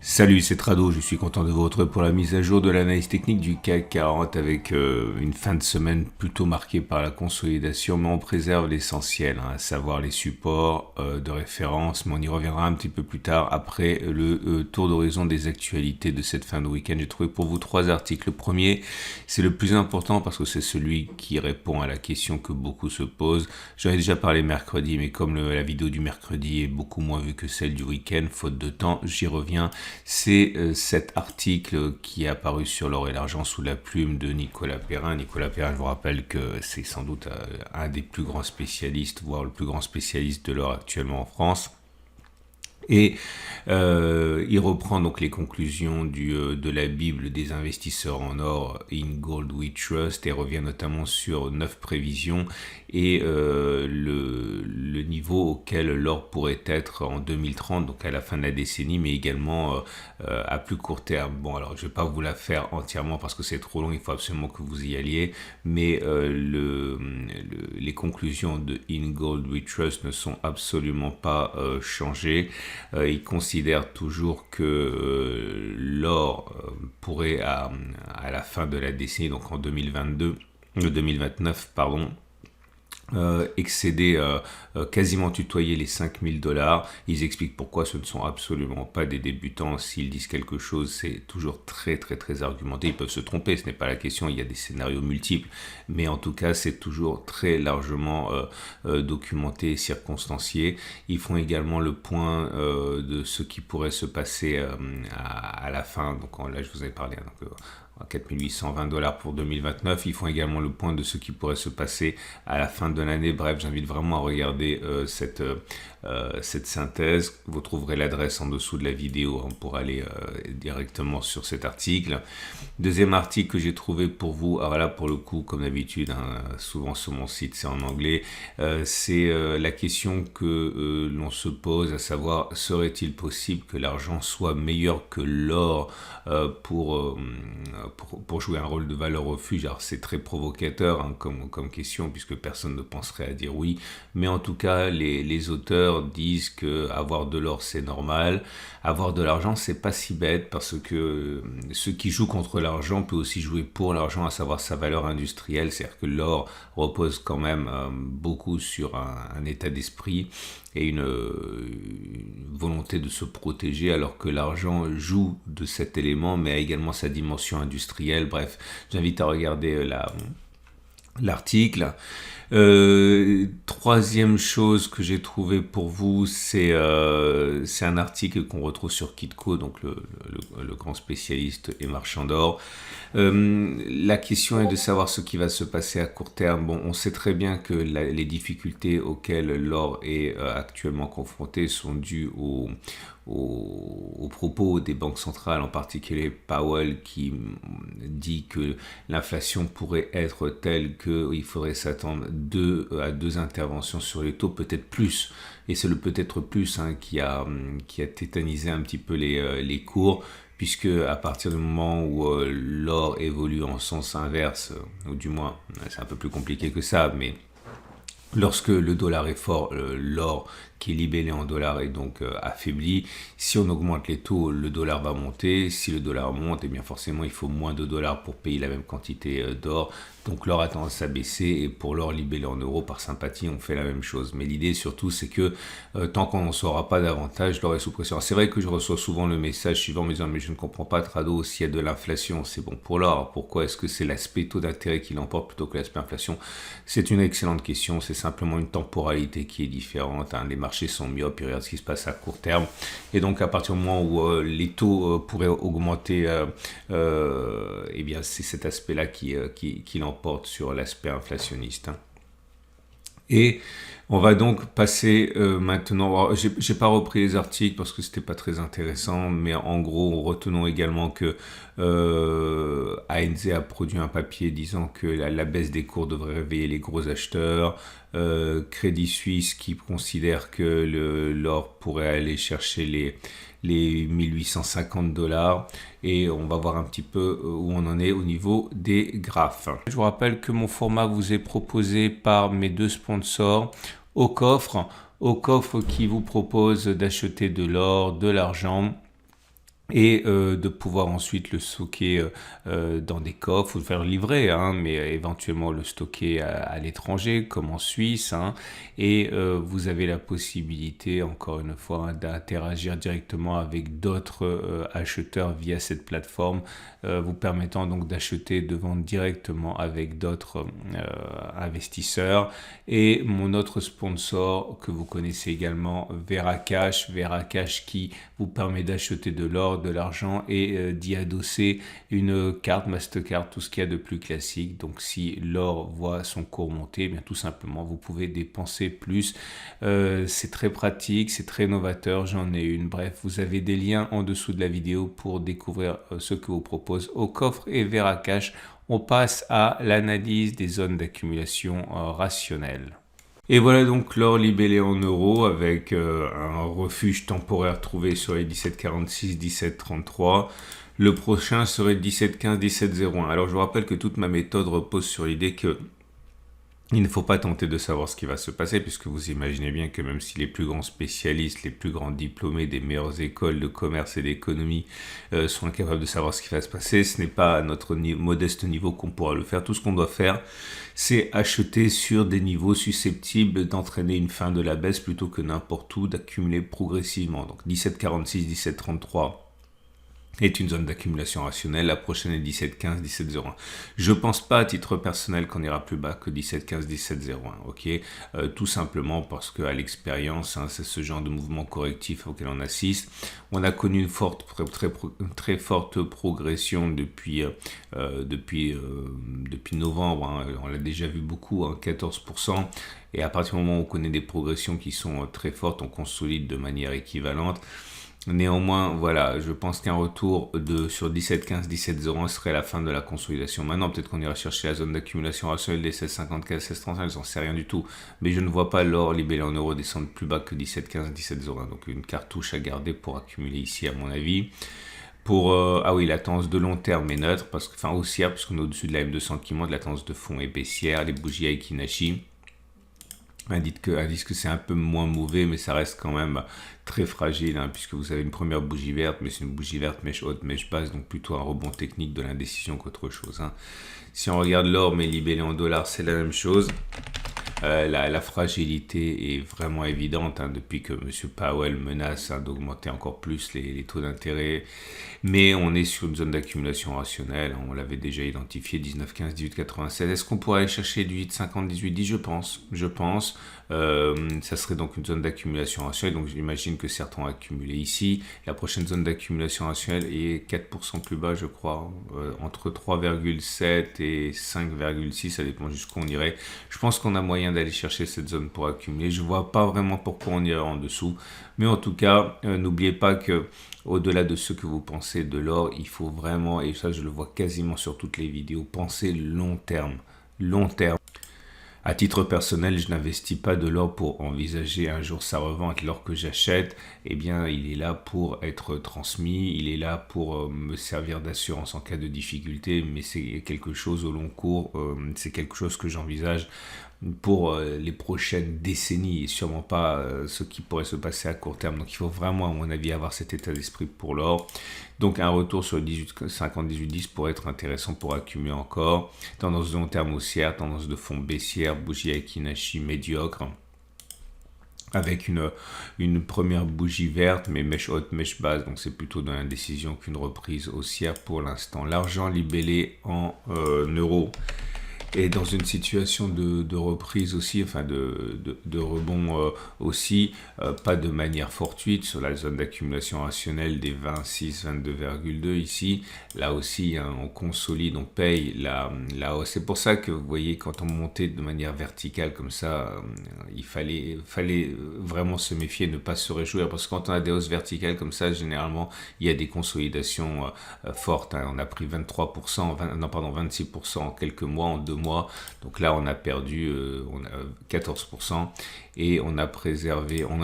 Salut, c'est Trado, je suis content de vous retrouver pour la mise à jour de l'analyse technique du CAC 40 avec une fin de semaine plutôt marquée par la consolidation, mais on préserve l'essentiel, à savoir les supports de référence, mais on y reviendra un petit peu plus tard après le tour d'horizon des actualités de cette fin de week-end. J'ai trouvé pour vous 3 articles. Le premier, c'est le plus important parce que c'est celui qui répond à la question que beaucoup se posent. J'en ai déjà parlé mercredi, mais comme la vidéo du mercredi est beaucoup moins vue que celle du week-end, faute de temps, j'y reviens. C'est cet article qui est apparu sur l'or et l'argent sous la plume de Nicolas Perrin. Nicolas Perrin, je vous rappelle que c'est sans doute un des plus grands spécialistes, voire le plus grand spécialiste de l'or actuellement en France. Et il reprend donc les conclusions de la Bible des investisseurs en or, In Gold We Trust, et revient notamment sur 9 prévisions et le niveau auquel l'or pourrait être en 2030, donc à la fin de la décennie, mais également à plus court terme. Bon, alors je ne vais pas vous la faire entièrement parce que c'est trop long, il faut absolument que vous y alliez, mais les conclusions de In Gold We Trust ne sont absolument pas changées. Il considère toujours que l'or pourrait à la fin de la décennie, donc en 2029, pardon, excéder, quasiment tutoyer les 5 000 $. Ils expliquent pourquoi ce ne sont absolument pas des débutants. S'ils disent quelque chose, c'est toujours très très très argumenté. Ils peuvent se tromper, ce n'est pas la question, il y a des scénarios multiples, mais en tout cas c'est toujours très largement documenté et circonstancié. Ils font également le point de ce qui pourrait se passer à la fin, donc là je vous avais parlé, donc, 4 820 $ pour 2029. Ils font également le point de ce qui pourrait se passer à la fin de l'année. Bref, j'invite vraiment à regarder cette synthèse. Vous trouverez l'adresse en dessous de la vidéo pour aller directement sur cet article. Deuxième article que j'ai trouvé pour vous, alors là pour le coup, comme d'habitude, souvent sur mon site c'est en anglais, c'est la question que l'on se pose, à savoir, serait-il possible que l'argent soit meilleur que l'or pour jouer un rôle de valeur refuge? Alors c'est très provocateur comme question, puisque personne ne penserait à dire oui, mais en tout cas les auteurs disent que avoir de l'or c'est normal, avoir de l'argent c'est pas si bête, parce que ceux qui jouent contre l'argent peut aussi jouer pour l'argent, à savoir sa valeur industrielle. C'est-à-dire que l'or repose quand même beaucoup sur un état d'esprit et une volonté de se protéger, alors que l'argent joue de cet élément, mais a également sa dimension industrielle. Bref, j'invite à regarder l'article. Troisième chose que j'ai trouvé pour vous, c'est un article qu'on retrouve sur Kitco, donc le grand spécialiste et marchand d'or. La question est de savoir ce qui va se passer à court terme. Bon, on sait très bien que les difficultés auxquelles l'or est actuellement confronté sont dues aux propos des banques centrales, en particulier Powell, qui dit que l'inflation pourrait être telle qu'il faudrait s'attendre à deux interventions sur les taux, peut-être plus. Et c'est le peut-être plus qui a tétanisé un petit peu les cours, puisque à partir du moment où l'or évolue en sens inverse, ou du moins, c'est un peu plus compliqué que ça, mais lorsque le dollar est fort, l'or qui est libellé en dollars est donc affaibli. Si on augmente les taux, le dollar va monter. Si le dollar monte, eh bien forcément il faut moins de dollars pour payer la même quantité d'or. Donc l'or a tendance à baisser, et pour l'or libellé en euros, par sympathie, on fait la même chose. Mais l'idée surtout, c'est que tant qu'on n'en saura pas davantage, l'or est sous pression. Alors, c'est vrai que je reçois souvent le message suivant me disant: mais je ne comprends pas, Trado, s'il y a de l'inflation, c'est bon pour l'or. Pourquoi est-ce que c'est l'aspect taux d'intérêt qui l'emporte plutôt que l'aspect inflation? C'est une excellente question. C'est simplement une temporalité qui est différente. Les marchés sont myopes, ils regardent ce qui se passe à court terme. Et donc à partir du moment où les taux pourraient augmenter, eh bien c'est cet aspect-là qui l'emporte sur l'aspect inflationniste. Et on va donc passer maintenant. J'ai pas repris les articles parce que c'était pas très intéressant, mais en gros, retenons également que ANZ a produit un papier disant que la baisse des cours devrait réveiller les gros acheteurs. Crédit Suisse qui considère que l'or pourrait aller chercher les 1850 $, et on va voir un petit peu où on en est au niveau des graphes. Je vous rappelle que mon format vous est proposé par mes 2 sponsors, Au Coffre qui vous propose d'acheter de l'or, de l'argent et de pouvoir ensuite le stocker dans des coffres ou le faire livrer, hein, mais éventuellement le stocker à l'étranger comme en Suisse, hein, et vous avez la possibilité encore une fois d'interagir directement avec d'autres acheteurs via cette plateforme, vous permettant donc d'acheter, de vendre directement avec d'autres investisseurs. Et mon autre sponsor que vous connaissez également, Veracash qui vous permet d'acheter de l'or, de l'argent et d'y adosser une carte Mastercard, tout ce qu'il y a de plus classique. Donc si l'or voit son cours monter, eh bien tout simplement vous pouvez dépenser plus. C'est très pratique, c'est très novateur, j'en ai une. Bref, vous avez des liens en dessous de la vidéo pour découvrir ce que vous propose Aucoffre et Veracash. On passe à l'analyse des zones d'accumulation rationnelle. Et voilà donc l'or libellé en euros avec un refuge temporaire trouvé sur les 17,46, 17,33. Le prochain serait 17,15, 17,01. Alors je vous rappelle que toute ma méthode repose sur l'idée que il ne faut pas tenter de savoir ce qui va se passer, puisque vous imaginez bien que même si les plus grands spécialistes, les plus grands diplômés des meilleures écoles de commerce et d'économie sont incapables de savoir ce qui va se passer, ce n'est pas à notre modeste niveau qu'on pourra le faire. Tout ce qu'on doit faire, c'est acheter sur des niveaux susceptibles d'entraîner une fin de la baisse plutôt que n'importe où, d'accumuler progressivement. Donc 17,46, 17,33 est une zone d'accumulation rationnelle. La prochaine est 17,15, 17,01. Je pense pas à titre personnel qu'on ira plus bas que 17,15, 17,01. Ok, tout simplement parce que à l'expérience, hein, c'est ce genre de mouvement correctif auquel on assiste. On a connu une très forte progression depuis novembre. Hein. On l'a déjà vu beaucoup, hein, 14%. Et à partir du moment où on connaît des progressions qui sont très fortes, on consolide de manière équivalente. Néanmoins, voilà, je pense qu'un retour sur 17,15, 17,01 serait la fin de la consolidation. Maintenant, peut-être qu'on ira chercher la zone d'accumulation rationnelle des 16,54, 16,35, j'en sais rien du tout. Mais je ne vois pas l'or libellé en euros descendre plus bas que 17,15, 17,01. Donc une cartouche à garder pour accumuler ici, à mon avis. Pour, ah oui, la tendance de long terme est neutre, haussière, puisqu'on est au-dessus de la M200 qui monte, la tendance de fond est baissière, les bougies Aiki-Nashi indique que c'est un peu moins mauvais, mais ça reste quand même très fragile, hein, puisque vous avez une première bougie verte, mais c'est une bougie verte mèche haute, mèche basse, donc plutôt un rebond technique de l'indécision qu'autre chose. Hein. Si on regarde l'or, mais libellé en dollars, c'est la même chose. La fragilité est vraiment évidente, hein, depuis que M. Powell menace, hein, d'augmenter encore plus les taux d'intérêt. Mais on est sur une zone d'accumulation rationnelle. Hein, on l'avait déjà identifié, 19,15, 18,96. Est-ce qu'on pourrait aller chercher 18,50, 18,10? Je pense. Ça serait donc une zone d'accumulation rationnelle. Donc j'imagine que certains ont accumulé ici. La prochaine zone d'accumulation rationnelle est 4% plus bas, je crois. Entre 3,7 et 5,6, ça dépend jusqu'où on irait. Je pense qu'on a moyen d'aller chercher cette zone pour accumuler. Je vois pas vraiment pourquoi on irait en dessous, mais en tout cas, n'oubliez pas que au-delà de ce que vous pensez de l'or, il faut vraiment, et ça je le vois quasiment sur toutes les vidéos, penser long terme. Long terme. À titre personnel, je n'investis pas de l'or pour envisager un jour sa revente. L'or que j'achète, eh bien, il est là pour être transmis, il est là pour me servir d'assurance en cas de difficulté, mais c'est quelque chose au long cours, c'est quelque chose que j'envisage pour les prochaines décennies et sûrement pas ce qui pourrait se passer à court terme. Donc il faut vraiment, à mon avis, avoir cet état d'esprit pour l'or. Donc un retour sur 18,50, 18,10 pourrait être intéressant pour accumuler encore. Tendance de long terme haussière, tendance de fond baissière, bougie Aiki-Nashi médiocre, avec une première bougie verte, mais mèche haute, mèche basse, donc c'est plutôt dans l'indécision qu'une reprise haussière pour l'instant. L'argent libellé en euros est dans une situation de reprise aussi, enfin de rebond aussi, pas de manière fortuite sur la zone d'accumulation rationnelle des 26, 22,2 ici. Là aussi, hein, on consolide, on paye la hausse. C'est pour ça que vous voyez, quand on montait de manière verticale comme ça, il fallait vraiment se méfier, ne pas se réjouir, parce que quand on a des hausses verticales comme ça, généralement, il y a des consolidations fortes. Hein. On a pris 26% en quelques mois, en 2 mois. Donc là, on a perdu 14%. et on est en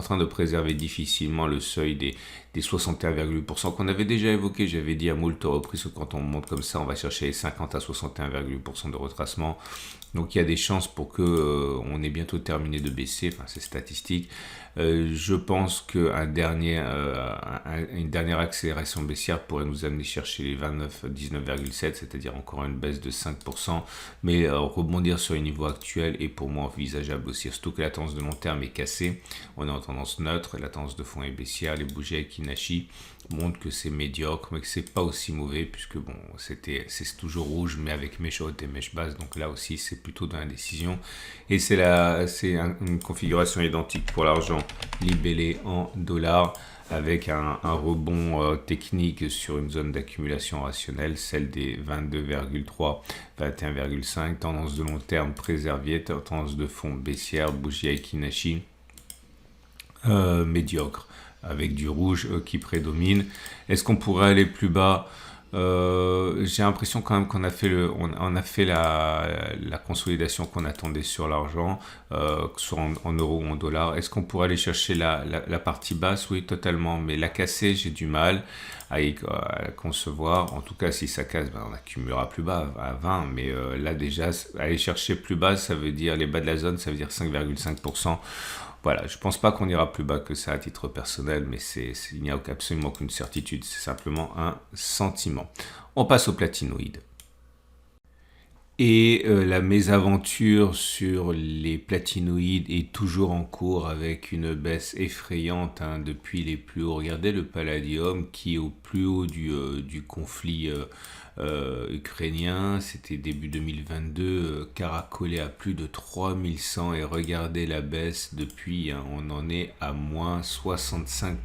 train de préserver difficilement le seuil des 61,8% qu'on avait déjà évoqué. J'avais dit à moult reprises que quand on monte comme ça, on va chercher les 50 à 61,8% de retracement. Donc il y a des chances pour que on ait bientôt terminé de baisser, enfin c'est statistique. Je pense qu'une dernière accélération baissière pourrait nous amener chercher les 19,7, c'est-à-dire encore une baisse de 5%, mais rebondir sur les niveaux actuels est pour moi envisageable aussi, surtout que la tendance de long terme est cassée, on est en tendance neutre, la tendance de fond est baissière, les bougies avec Kinachi montrent que c'est médiocre, mais que c'est pas aussi mauvais, puisque bon, c'est toujours rouge, mais avec mèche haute et mèche basse, donc là aussi c'est plutôt dans l'indécision, et c'est une configuration identique pour l'argent libellé en dollars, avec un rebond technique sur une zone d'accumulation rationnelle, celle des 22,3, 21,5, tendance de long terme préservée, tendance de fond baissière, bougie avec Kinachi, médiocre, avec du rouge qui prédomine. Est-ce qu'on pourrait aller plus bas? J'ai l'impression quand même qu'on a fait on a fait la consolidation qu'on attendait sur l'argent, soit en euros ou en dollars. Est-ce qu'on pourrait aller chercher la partie basse? Oui, totalement, mais la casser, j'ai du mal à la concevoir. En tout cas, si ça casse, on accumulera plus bas à 20, mais là déjà, aller chercher plus bas, ça veut dire les bas de la zone, ça veut dire 5,5%. Voilà, je pense pas qu'on ira plus bas que ça à titre personnel, mais il n'y a absolument aucune certitude, c'est simplement un sentiment. On passe au platinoïde. Et la mésaventure sur les platinoïdes est toujours en cours avec une baisse effrayante depuis les plus hauts. Regardez le palladium qui est au plus haut du conflit ukrainien, c'était début 2022, caracolé à plus de 3100, et regardez la baisse depuis, on en est à moins 65%.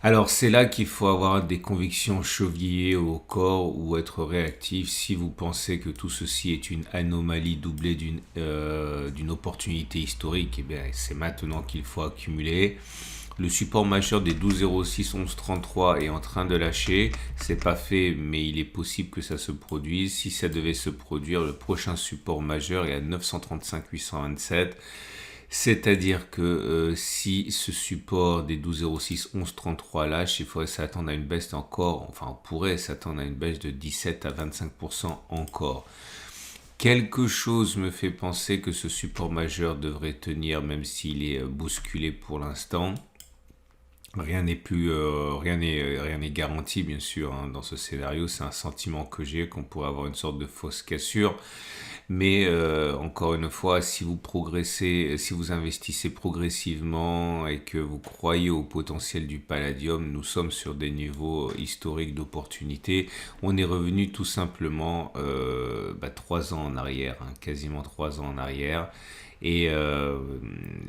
Alors c'est là qu'il faut avoir des convictions chevillées au corps ou être réactif si vous pensez que tout ceci est une anomalie doublée d'une opportunité historique. Eh bien, c'est maintenant qu'il faut accumuler. Le support majeur des 12,06, 11,33 est en train de lâcher. C'est pas fait, mais il est possible que ça se produise. Si ça devait se produire, le prochain support majeur est à 935, 827. C'est-à-dire que si ce support des 12,06, 11,33 lâche, il faudrait s'attendre à une baisse encore, enfin on pourrait s'attendre à une baisse de 17 à 25% encore. Quelque chose me fait penser que ce support majeur devrait tenir, même s'il est bousculé pour l'instant. Rien n'est garanti, bien sûr, hein, dans ce scénario. C'est un sentiment que j'ai, qu'on pourrait avoir une sorte de fausse cassure. Mais encore une fois, si vous progressez, si vous investissez progressivement et que vous croyez au potentiel du palladium, nous sommes sur des niveaux historiques d'opportunité. On est revenu tout simplement 3 ans en arrière, hein, quasiment 3 ans en arrière. Et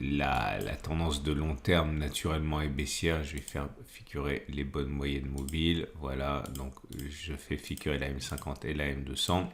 la tendance de long terme naturellement est baissière. Je vais faire figurer les bonnes moyennes mobiles. Voilà, donc je fais figurer la M50 et la M200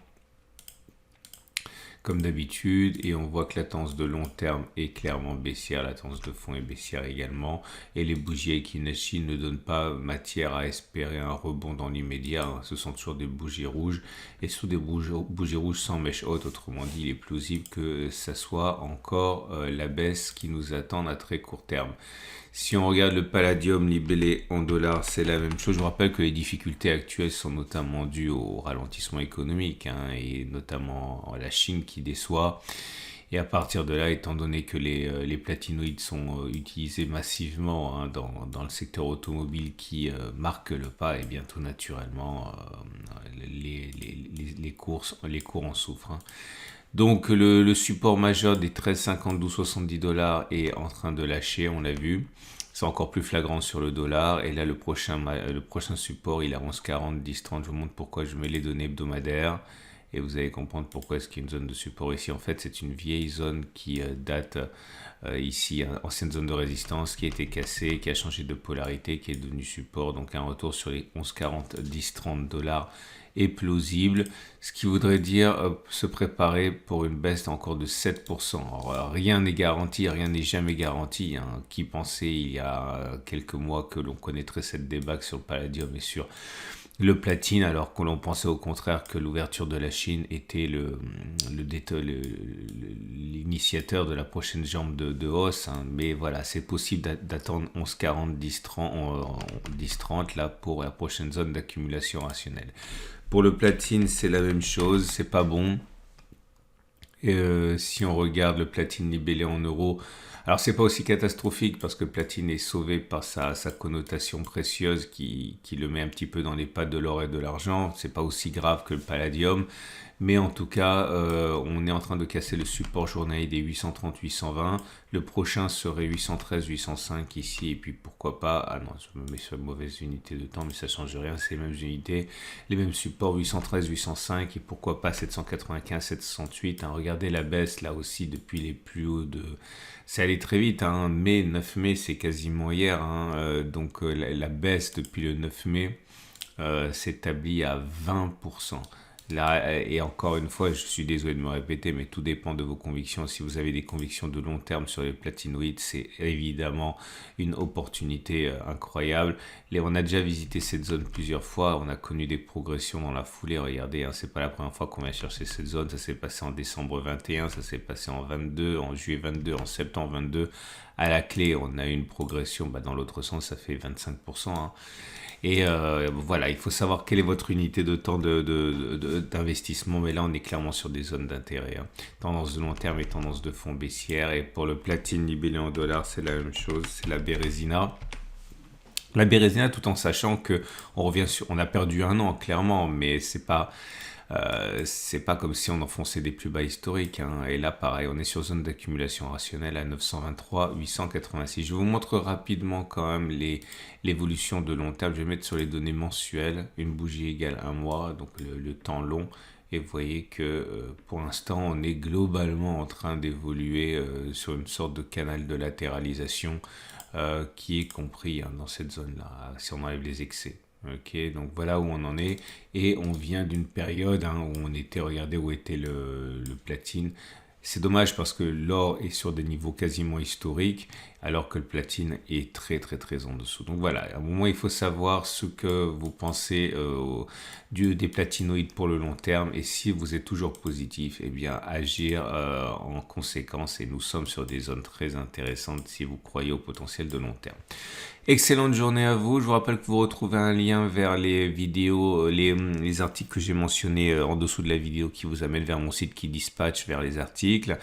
comme d'habitude, et on voit que la tendance de long terme est clairement baissière, la tendance de fond est baissière également, et les bougies Kinachi ne donnent pas matière à espérer un rebond dans l'immédiat, hein. Ce sont toujours des bougies rouges, et sous des bougies rouges sans mèche haute, autrement dit, il est plausible que ça soit encore la baisse qui nous attend à très court terme. Si on regarde le palladium libellé en dollars, c'est la même chose. Je vous rappelle que les difficultés actuelles sont notamment dues au ralentissement économique, hein, et notamment à la Chine qui déçoit. Et à partir de là, étant donné que les platinoïdes sont utilisés massivement, hein, dans le secteur automobile qui marque le pas, et bien tout naturellement, les cours en souffrent, hein. Donc le support majeur des 13,50, 12,70 dollars est en train de lâcher, on l'a vu. C'est encore plus flagrant sur le dollar. Et là, le prochain support, il est à 11,40, 10,30. Je vous montre pourquoi je mets les données hebdomadaires. Et vous allez comprendre pourquoi est-ce qu'il y a une zone de support ici. En fait, c'est une vieille zone qui date ici, ancienne zone de résistance qui a été cassée, qui a changé de polarité, qui est devenue support. Donc un retour sur les 11,40, 10,30 dollars est plausible, ce qui voudrait dire se préparer pour une baisse encore de 7%. Alors, rien n'est garanti, rien n'est jamais garanti, hein. Qui pensait il y a quelques mois que l'on connaîtrait cette débâcle sur le palladium et sur Le platine, alors que l'on pensait au contraire que l'ouverture de la Chine était l'initiateur de la prochaine jambe de hausse, hein. Mais voilà, c'est possible d'attendre 11,40, 10,30 là pour la prochaine zone d'accumulation rationnelle. Pour le platine, c'est la même chose, c'est pas bon. Si on regarde le platine libellé en euros, alors c'est pas aussi catastrophique parce que le platine est sauvé par sa connotation précieuse qui le met un petit peu dans les pattes de l'or et de l'argent. C'est pas aussi grave que le palladium, mais en tout cas, on est en train de casser le support journalier des 830-820. Le prochain serait 813-805 ici, et puis pourquoi pas, ah non, je me mets sur une mauvaise unité de temps, mais ça change rien, c'est les mêmes unités, les mêmes supports 813-805, et pourquoi pas 795-768, hein. Regardez la baisse là aussi depuis les plus hauts de... C'est allé très vite, hein. 9 mai, c'est quasiment hier, hein. Donc la baisse depuis le 9 mai s'établit à 20%. Là, et encore une fois, je suis désolé de me répéter, mais tout dépend de vos convictions. Si vous avez des convictions de long terme sur les platinoïdes, c'est évidemment une opportunité incroyable. On a déjà visité cette zone plusieurs fois, on a connu des progressions dans la foulée. Regardez, hein, c'est pas la première fois qu'on vient chercher cette zone. Ça s'est passé en décembre 21, ça s'est passé en 22, en juillet 22, en septembre 22. À la clé, on a eu une progression, dans l'autre sens, ça fait 25%, hein. Et voilà, il faut savoir quelle est votre unité de temps d'investissement. Mais là, on est clairement sur des zones d'intérêt, hein. Tendance de long terme et tendance de fond baissière. Et pour le platine libellé en dollars, c'est la même chose. C'est la Bérésina. La Bérésina, tout en sachant que on a perdu un an, clairement. Mais c'est pas comme si on enfonçait des plus bas historiques, hein. Et là, pareil, on est sur zone d'accumulation rationnelle à 923, 886. Je vous montre rapidement quand même l'évolution de long terme. Je vais mettre sur les données mensuelles, une bougie égale un mois, donc le temps long. Et vous voyez que pour l'instant, on est globalement en train d'évoluer sur une sorte de canal de latéralisation qui est compris, hein, dans cette zone-là, si on enlève les excès. Ok, donc voilà où on en est, et on vient d'une période, hein, où on était, regardez où était le platine. C'est dommage parce que l'or est sur des niveaux quasiment historiques, alors que le platine est très très très en dessous. Donc voilà, à un moment il faut savoir ce que vous pensez des platinoïdes pour le long terme, et si vous êtes toujours positif, eh bien agir en conséquence, et nous sommes sur des zones très intéressantes si vous croyez au potentiel de long terme. Excellente journée à vous. Je vous rappelle que vous retrouvez un lien vers les vidéos, les articles que j'ai mentionnés en dessous de la vidéo qui vous amène vers mon site qui dispatche vers les articles.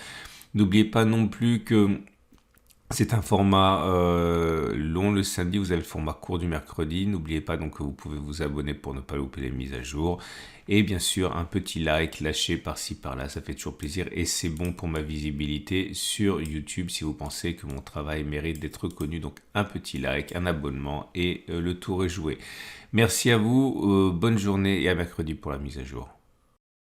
N'oubliez pas non plus que c'est un format long le samedi, vous avez le format court du mercredi. N'oubliez pas donc que vous pouvez vous abonner pour ne pas louper les mises à jour. Et bien sûr, un petit like lâché par-ci par-là, ça fait toujours plaisir. Et c'est bon pour ma visibilité sur YouTube si vous pensez que mon travail mérite d'être connu. Donc un petit like, un abonnement et le tour est joué. Merci à vous, bonne journée et à mercredi pour la mise à jour.